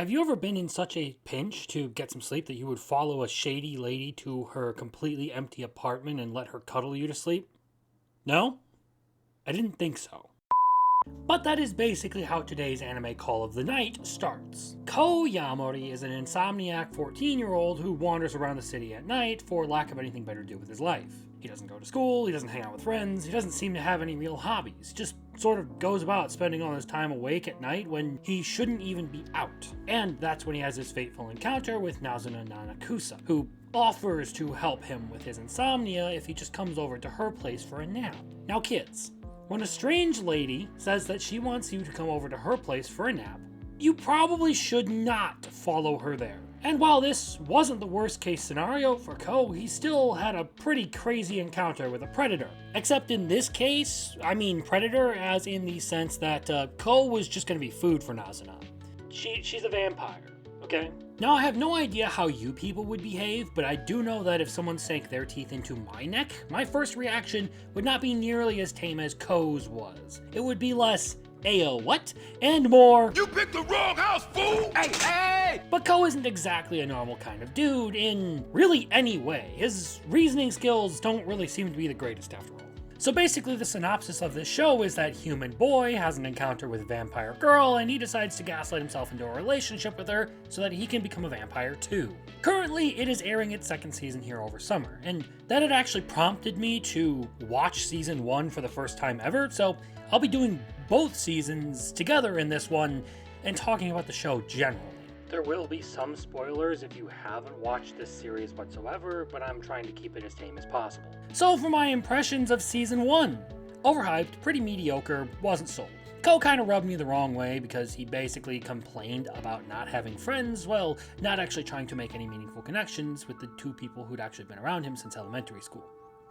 Have you ever been in such a pinch to get some sleep that you would follow a shady lady to her completely empty apartment and let her cuddle you to sleep? No? I didn't think so. But that is basically how today's anime call of the night starts. Ko Yamori is an Insomniac 14-year-old who wanders around the city at night for lack of anything better to do with his life. He doesn't go to school, he doesn't hang out with friends, he doesn't seem to have any real hobbies. He just sort of goes about spending all his time awake at night when he shouldn't even be out. And that's when he has his fateful encounter with Nazuna Nanakusa, who offers to help him with his insomnia if he just comes over to her place for a nap. Now kids, when a strange lady says that she wants you to come over to her place for a nap, you probably should not follow her there. And while this wasn't the worst case scenario for Ko, he still had a pretty crazy encounter with a predator. Except in this case, I mean predator as in the sense that Ko was just going to be food for Nazuna. She's a vampire, okay? Now I have no idea how you people would behave, but I do know that if someone sank their teeth into my neck, my first reaction would not be nearly as tame as Ko's was. It would be less, "Ayo, what?" and more, "You picked the wrong house, fool! Hey, hey!" But Ko isn't exactly a normal kind of dude in really any way. His reasoning skills don't really seem to be the greatest after all. So basically the synopsis of this show is that human boy has an encounter with vampire girl and he decides to gaslight himself into a relationship with her so that he can become a vampire too. Currently it is airing its second season here over summer, and that had actually prompted me to watch season 1 for the first time ever, so I'll be doing both seasons together in this one and talking about the show generally. There will be some spoilers if you haven't watched this series whatsoever, but I'm trying to keep it as tame as possible. So for my impressions of season 1, overhyped, pretty mediocre, wasn't sold. Ko kind of rubbed me the wrong way because he basically complained about not having friends, well, not actually trying to make any meaningful connections with the two people who'd actually been around him since elementary school.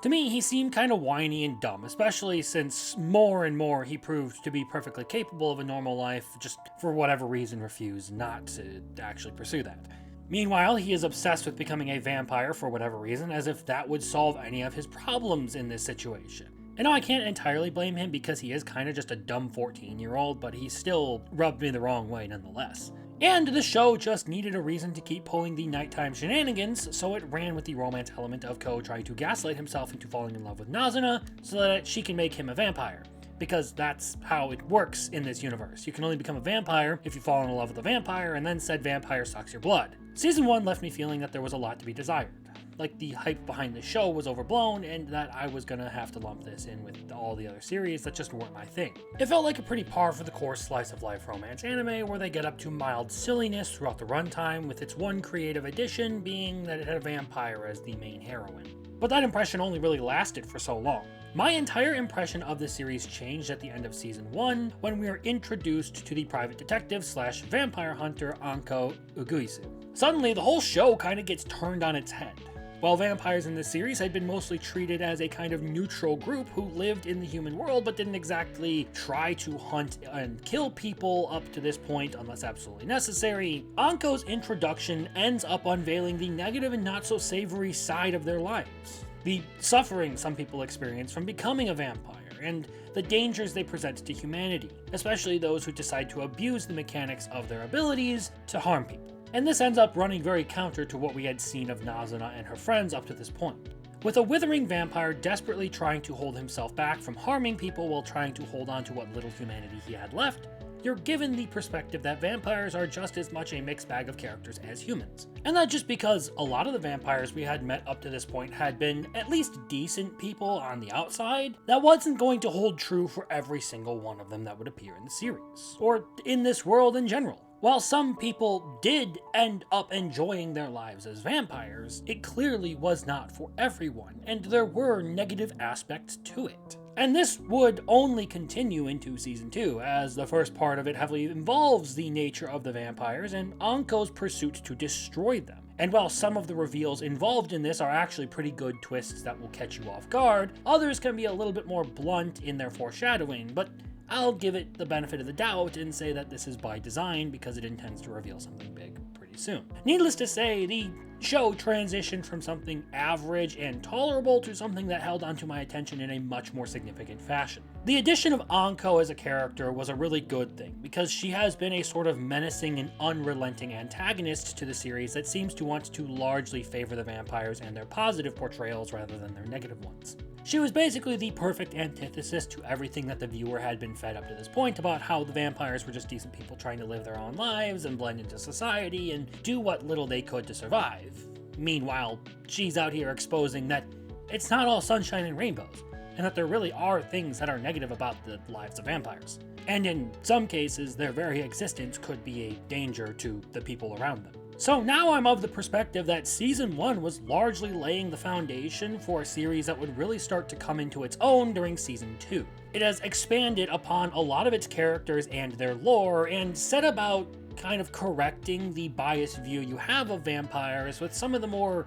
To me, he seemed kind of whiny and dumb, especially since more and more he proved to be perfectly capable of a normal life, just for whatever reason refused not to actually pursue that. Meanwhile, he is obsessed with becoming a vampire for whatever reason, as if that would solve any of his problems in this situation. And no, I can't entirely blame him because he is kind of just a dumb 14-year-old, but he still rubbed me the wrong way nonetheless. And the show just needed a reason to keep pulling the nighttime shenanigans, so it ran with the romance element of Ko trying to gaslight himself into falling in love with Nazuna so that she can make him a vampire. Because that's how it works in this universe. You can only become a vampire if you fall in love with a vampire, and then said vampire sucks your blood. Season 1 left me feeling that there was a lot to be desired. Like the hype behind the show was overblown and that I was gonna have to lump this in with all the other series that just weren't my thing. It felt like a pretty par for the course slice of life romance anime where they get up to mild silliness throughout the runtime, with its one creative addition being that it had a vampire as the main heroine. But that impression only really lasted for so long. My entire impression of the series changed at the end of season 1 when we are introduced to the private detective slash vampire hunter Anko Uguisu. Suddenly the whole show kind of gets turned on its head. While vampires in this series had been mostly treated as a kind of neutral group who lived in the human world but didn't exactly try to hunt and kill people up to this point unless absolutely necessary, Anko's introduction ends up unveiling the negative and not so savory side of their lives. The suffering some people experience from becoming a vampire, and the dangers they present to humanity, especially those who decide to abuse the mechanics of their abilities to harm people. And this ends up running very counter to what we had seen of Nazuna and her friends up to this point. With a withering vampire desperately trying to hold himself back from harming people while trying to hold on to what little humanity he had left, you're given the perspective that vampires are just as much a mixed bag of characters as humans. And that just because a lot of the vampires we had met up to this point had been at least decent people on the outside, that wasn't going to hold true for every single one of them that would appear in the series, or in this world in general. While some people did end up enjoying their lives as vampires, it clearly was not for everyone, and there were negative aspects to it. And this would only continue into season 2, as the first part of it heavily involves the nature of the vampires and Anko's pursuit to destroy them. And while some of the reveals involved in this are actually pretty good twists that will catch you off guard, others can be a little bit more blunt in their foreshadowing, but I'll give it the benefit of the doubt and say that this is by design because it intends to reveal something big pretty soon. Needless to say, the show transitioned from something average and tolerable to something that held onto my attention in a much more significant fashion. The addition of Anko as a character was a really good thing, because she has been a sort of menacing and unrelenting antagonist to the series that seems to want to largely favor the vampires and their positive portrayals rather than their negative ones. She was basically the perfect antithesis to everything that the viewer had been fed up to this point about how the vampires were just decent people trying to live their own lives and blend into society and do what little they could to survive. Meanwhile, she's out here exposing that it's not all sunshine and rainbows, and that there really are things that are negative about the lives of vampires. And in some cases, their very existence could be a danger to the people around them. So now I'm of the perspective that Season 1 was largely laying the foundation for a series that would really start to come into its own during Season 2. It has expanded upon a lot of its characters and their lore, and set about kind of correcting the biased view you have of vampires with some of the more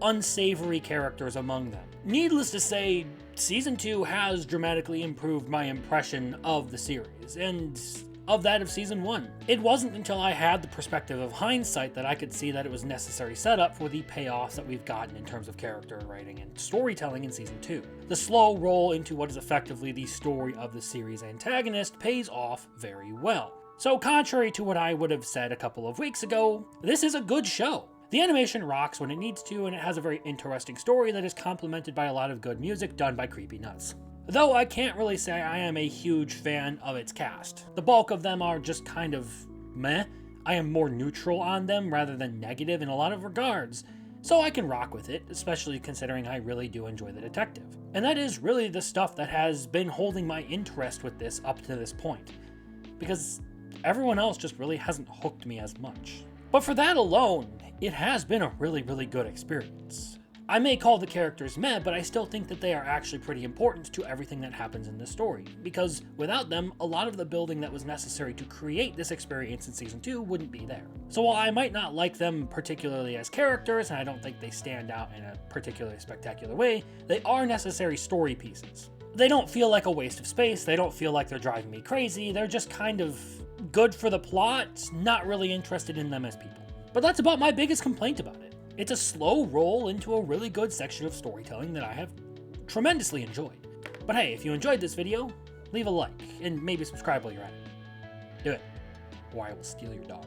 unsavory characters among them. Needless to say, Season 2 has dramatically improved my impression of the series, and of that of Season 1. It wasn't until I had the perspective of hindsight that I could see that it was necessary setup for the payoffs that we've gotten in terms of character writing and storytelling in Season 2. The slow roll into what is effectively the story of the series' antagonist pays off very well. So contrary to what I would have said a couple of weeks ago, this is a good show. The animation rocks when it needs to, and it has a very interesting story that is complemented by a lot of good music done by Creepy Nuts. Though I can't really say I am a huge fan of its cast. The bulk of them are just kind of meh. I am more neutral on them rather than negative in a lot of regards, so I can rock with it, especially considering I really do enjoy the detective. And that is really the stuff that has been holding my interest with this up to this point, because everyone else just really hasn't hooked me as much. But for that alone, it has been a really good experience. I may call the characters meh, but I still think that they are actually pretty important to everything that happens in this story, because without them, a lot of the building that was necessary to create this experience in Season 2 wouldn't be there. So while I might not like them particularly as characters, and I don't think they stand out in a particularly spectacular way, they are necessary story pieces. They don't feel like a waste of space, they don't feel like they're driving me crazy, they're just kind of good for the plot, not really interested in them as people. But that's about my biggest complaint about it. It's a slow roll into a really good section of storytelling that I have tremendously enjoyed. But hey, if you enjoyed this video, leave a like, and maybe subscribe while you're at it. Do it, or I will steal your dog.